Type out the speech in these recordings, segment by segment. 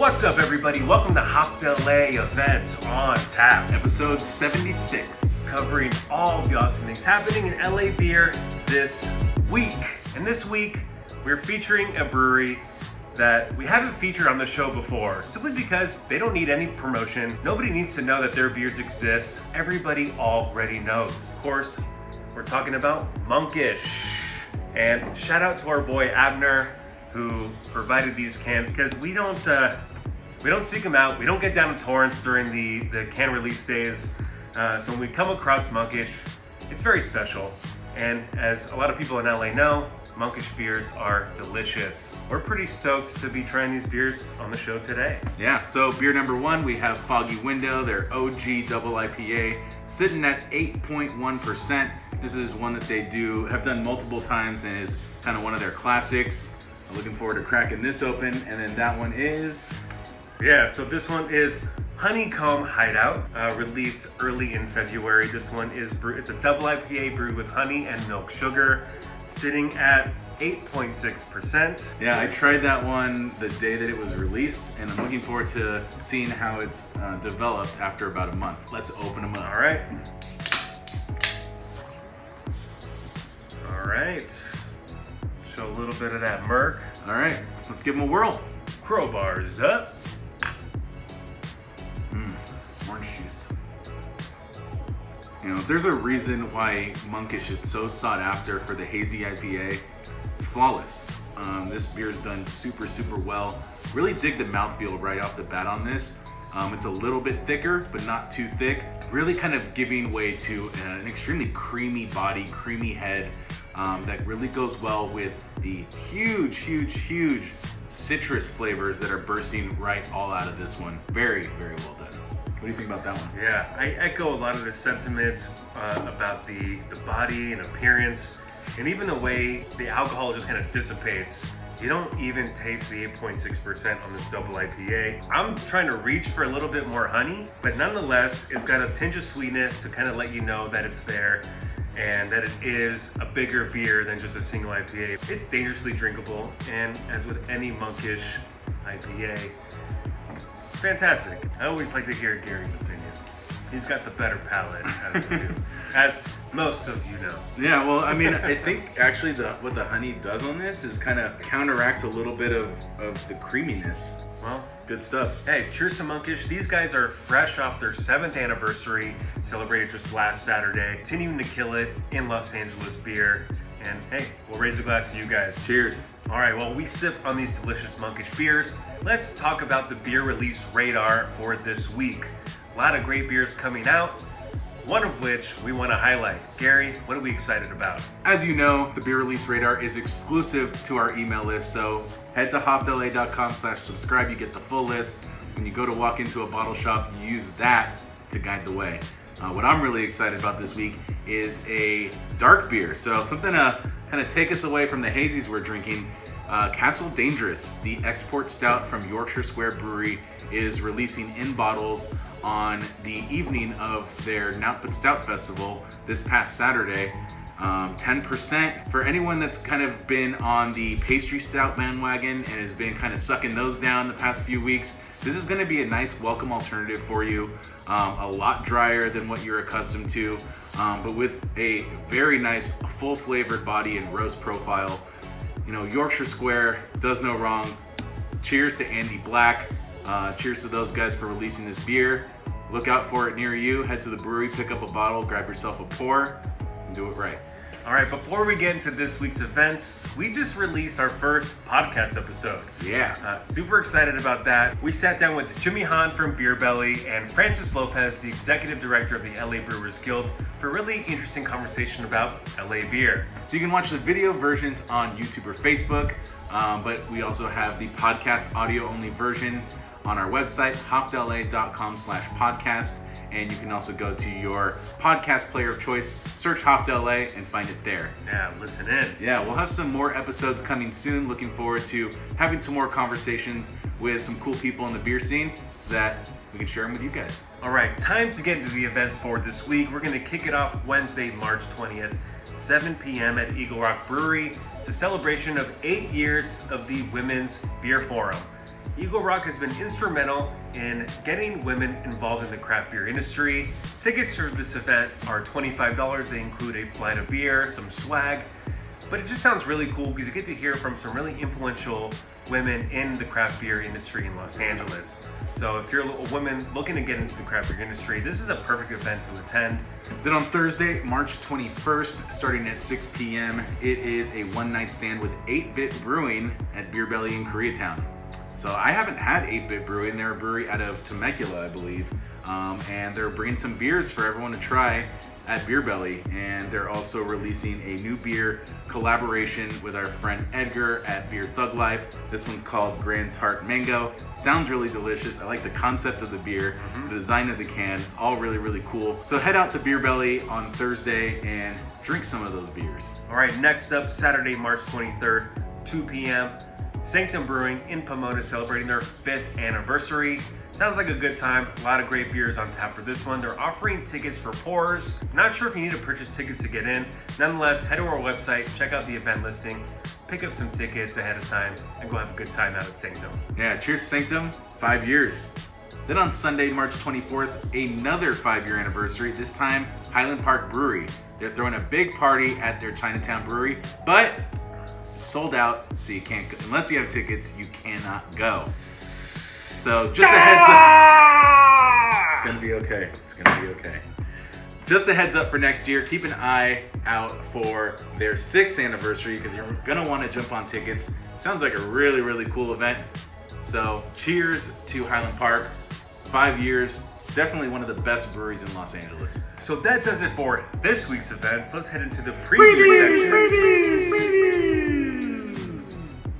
What's up, everybody? Welcome to Hop LA Event on Tap, episode 76, covering all the awesome things happening in LA beer this week. And this week, we're featuring a brewery that we haven't featured on the show before, simply because they don't need any promotion. Nobody needs to know that their beers exist. Everybody already knows. Of course, we're talking about Monkish. And shout out to our boy Abner, who provided these cans, because we don't seek them out. We don't get down to Torrance during the can release days. So when we come across Monkish, it's very special. And as a lot of people in LA know, Monkish beers are delicious. We're pretty stoked to be trying these beers on the show today. Yeah, so beer number one, we have Foggy Window, their OG double IPA, sitting at 8.1%. This is one that they have done multiple times and is kind of one of their classics. I'm looking forward to cracking this open. And then that one is... Yeah, so this one is Honeycomb Hideout, released early in February. This one it's a double IPA brewed with honey and milk sugar, sitting at 8.6%. Yeah, I tried that one the day that it was released, and I'm looking forward to seeing how it's developed after about a month. Let's open them up. All right. Show a little bit of that murk. All right, let's give them a whirl. Crowbars up. Orange juice. You know, there's a reason why Monkish is so sought after for the hazy IPA. It's flawless. This beer is done super, super well. Really dig the mouthfeel right off the bat on this. It's a little bit thicker, but not too thick. Really kind of giving way to an extremely creamy body, creamy head that really goes well with the huge, huge, huge citrus flavors that are bursting right all out of this one. Very, very well done. What do you think about that one? Yeah, I echo a lot of the sentiments about the body and appearance, and even the way the alcohol just kind of dissipates. You don't even taste the 8.6% on this double IPA. I'm trying to reach for a little bit more honey, but nonetheless, it's got a tinge of sweetness to kind of let you know that it's there and that it is a bigger beer than just a single IPA. It's dangerously drinkable, and as with any Monkish IPA, fantastic. I always like to hear Gary's opinion. He's got the better palate out of the two, as most of you know. Yeah, well, I mean, I think actually what the honey does on this is kind of counteracts a little bit of the creaminess. Well, good stuff. Hey, cheers to Monkish. These guys are fresh off their 7th anniversary, celebrated just last Saturday, continuing to kill it in Los Angeles beer. And hey, we'll raise a glass to you guys. Cheers. All right, while we sip on these delicious Monkish beers, let's talk about the beer release radar for this week. A lot of great beers coming out, one of which we want to highlight. Gary, what are we excited about? As you know, the beer release radar is exclusive to our email list, so head to hopla.com/subscribe. You get the full list. When you go to walk into a bottle shop, you use that to guide the way. What I'm really excited about this week is a dark beer. So something to kind of take us away from the hazies we're drinking. Castle Dangerous, the export stout from Yorkshire Square Brewery, is releasing in bottles on the evening of their Not But Stout Festival this past Saturday. 10% for anyone that's kind of been on the pastry stout bandwagon and has been kind of sucking those down the past few weeks. This is going to be a nice welcome alternative for you. A lot drier than what you're accustomed to, but with a very nice full flavored body and roast profile. You know, Yorkshire Square does no wrong. Cheers to Andy Black. Cheers to those guys for releasing this beer. Look out for it near you. Head to the brewery, pick up a bottle, grab yourself a pour, and do it right. All right, before we get into this week's events, we just released our first podcast episode. Yeah. Super excited about that. We sat down with Jimmy Hahn from Beer Belly and Francis Lopez, the executive director of the LA Brewers Guild, for a really interesting conversation about LA beer. So you can watch the video versions on YouTube or Facebook, but we also have the podcast audio-only version on our website, hopla.com/podcast. And you can also go to your podcast player of choice, search Hopped LA, and find it there. Yeah, listen in. Yeah, we'll have some more episodes coming soon. Looking forward to having some more conversations with some cool people in the beer scene so that we can share them with you guys. All right, time to get into the events for this week. We're going to kick it off Wednesday, March 20th, 7 p.m. at Eagle Rock Brewery. It's a celebration of 8 years of the Women's Beer Forum. Eagle Rock has been instrumental in getting women involved in the craft beer industry. Tickets for this event are $25. They include a flight of beer, some swag, but it just sounds really cool because you get to hear from some really influential women in the craft beer industry in Los Angeles. So if you're a woman looking to get into the craft beer industry, this is a perfect event to attend. Then on Thursday, March 21st, starting at 6 p.m., it is a one-night stand with 8-Bit Brewing at Beer Belly in Koreatown. So I haven't had 8-Bit Brewing. They're a brewery out of Temecula, I believe. And they're bringing some beers for everyone to try at Beer Belly. And they're also releasing a new beer collaboration with our friend Edgar at Beer Thug Life. This one's called Grand Tart Mango. Sounds really delicious. I like the concept of the beer, the design of the can. It's all really, really cool. So head out to Beer Belly on Thursday and drink some of those beers. All right, next up, Saturday, March 23rd, 2 p.m., Sanctum Brewing in Pomona celebrating their 5th anniversary. Sounds like a good time. A lot of great beers on tap for this one. They're offering tickets for pours. Not sure if you need to purchase tickets to get in. Nonetheless, head to our website, check out the event listing, pick up some tickets ahead of time, and go have a good time out at Sanctum. Yeah, cheers Sanctum, 5 years. Then on Sunday, March 24th, another 5-year anniversary, this time Highland Park Brewery. They're throwing a big party at their Chinatown brewery, but it's sold out, so you can't go. Unless you have tickets, you cannot go. So just a heads up. It's gonna be okay. It's gonna be okay. Just a heads up for next year, keep an eye out for their 6th anniversary because you're gonna want to jump on tickets. Sounds like a really, really cool event. So cheers to Highland Park. 5 years, definitely one of the best breweries in Los Angeles. So that does it for this week's events. Let's head into the preview section. Previews.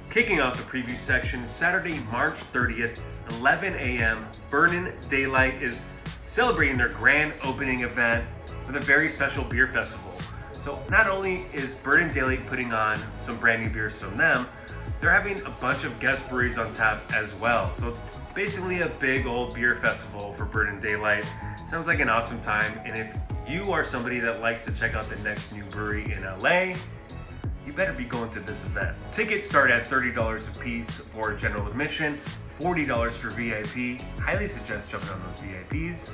Kicking off the preview section, Saturday, March 30th, 11 a.m., Burnin' Daylight is celebrating their grand opening event with a very special beer festival. So not only is Burnin' Daylight putting on some brand new beers from them, they're having a bunch of guest breweries on tap as well. So it's basically a big old beer festival for Burnin' Daylight. Sounds like an awesome time. And if you are somebody that likes to check out the next new brewery in LA, you better be going to this event. Tickets start at $30 a piece for general admission, $40 for VIP. Highly suggest jumping on those VIPs.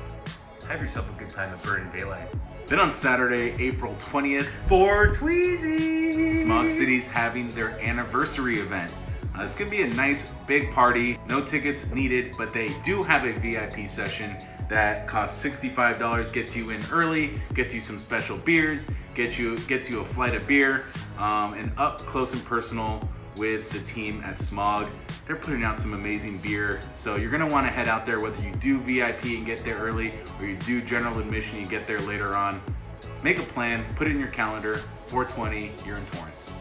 Have yourself a good time at Burnin' Daylight. Then on Saturday, April 20th, For Tweezy, Smog City's having their anniversary event. It's gonna be a nice big party. No tickets needed, but they do have a VIP session that costs $65, gets you in early, gets you some special beers, gets you a flight of beer, and up close and personal with the team at Smog. They're putting out some amazing beer, so you're gonna want to head out there whether you do VIP and get there early or you do general admission and you get there later on. Make a plan, put it in your calendar. 420, you're in Torrance.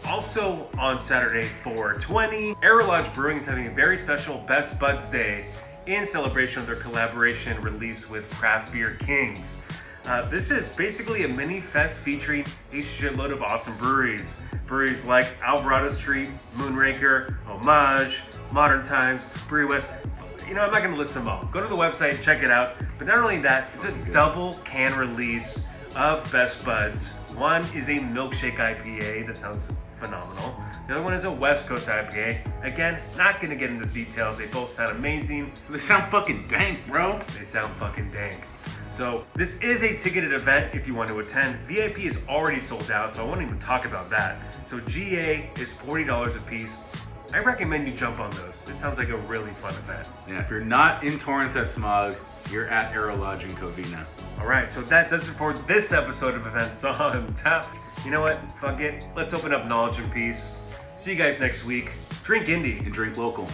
Also on Saturday, 4/20, Arrow Lodge Brewing is having a very special Best Buds Day in celebration of their collaboration release with Craft Beer Kings. This is basically a mini fest featuring a shitload of awesome breweries. Breweries like Alvarado Street, Moonraker, Homage, Modern Times, Brewery West. You know, I'm not going to list them all. Go to the website, check it out. But not only that, it's a double can release of Best Buds. One is a milkshake IPA that sounds phenomenal. The other one is a West Coast IPA. Again, not going to get into details. They both sound amazing. They sound fucking dank, bro. They sound fucking dank. So this is a ticketed event if you want to attend. VIP is already sold out, so I won't even talk about that. So GA is $40 a piece. I recommend you jump on those. This sounds like a really fun event. Yeah, if you're not in Torrance at Smog, you're at Arrow Lodge in Covina. All right, so that does it for this episode of Events on Tap. You know what? Fuck it. Let's open up knowledge and peace. See you guys next week. Drink indie. And drink local.